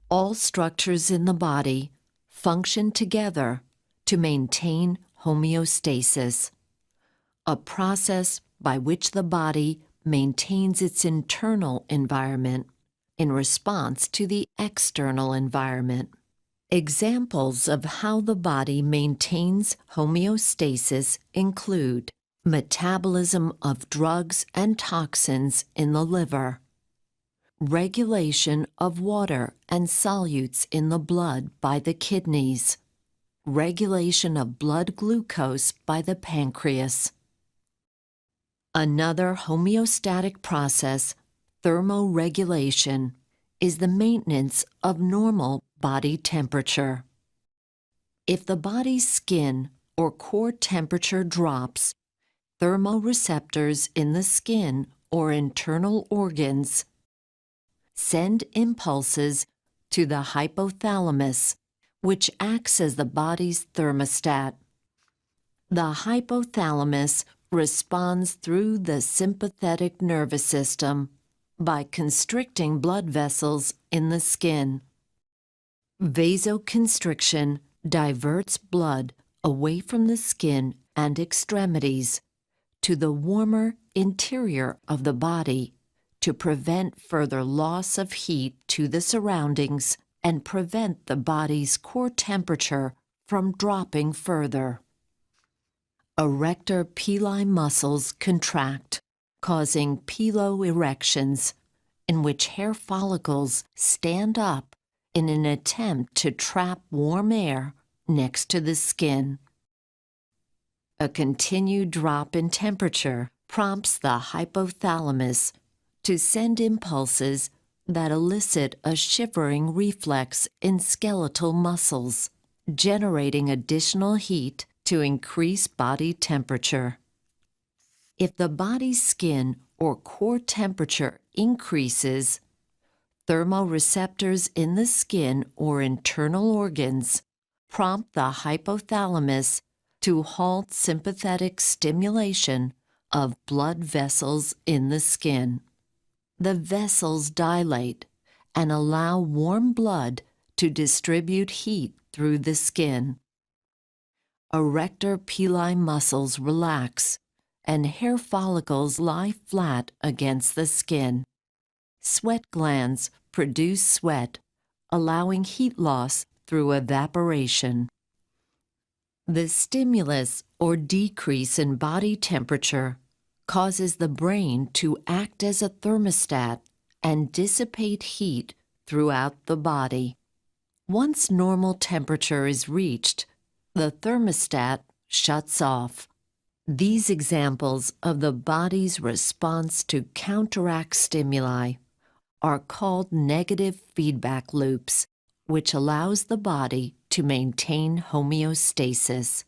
All structures in the body function together to maintain homeostasis, a process by which the body maintains its internal environment in response to the external environment. Examples of how the body maintains homeostasis include metabolism of drugs and toxins in the liver, regulation of water and solutes in the blood by the kidneys, regulation of blood glucose by the pancreas. Another homeostatic process, thermoregulation, is the maintenance of normal body temperature. If the body's skin or core temperature drops, thermoreceptors in the skin or internal organs send impulses to the hypothalamus, which acts as the body's thermostat. The hypothalamus responds through the sympathetic nervous system by constricting blood vessels in the skin. Vasoconstriction diverts blood away from the skin and extremities to the warmer interior of the body to prevent further loss of heat to the surroundings and prevent the body's core temperature from dropping further. Arrector pili muscles contract, causing piloerections, in which hair follicles stand up in an attempt to trap warm air next to the skin. A continued drop in temperature prompts the hypothalamus to send impulses that elicit a shivering reflex in skeletal muscles, generating additional heat to increase body temperature. If the body's skin or core temperature increases, thermoreceptors in the skin or internal organs prompt the hypothalamus to halt sympathetic stimulation of blood vessels in the skin. The vessels dilate and allow warm blood to distribute heat through the skin. Arrector pili muscles relax and hair follicles lie flat against the skin. Sweat glands produce sweat, allowing heat loss through evaporation. The stimulus or decrease in body temperature causes the brain to act as a thermostat and dissipate heat throughout the body. Once normal temperature is reached, the thermostat shuts off. These examples of the body's response to counteract stimuli are called negative feedback loops, which allows the body to maintain homeostasis.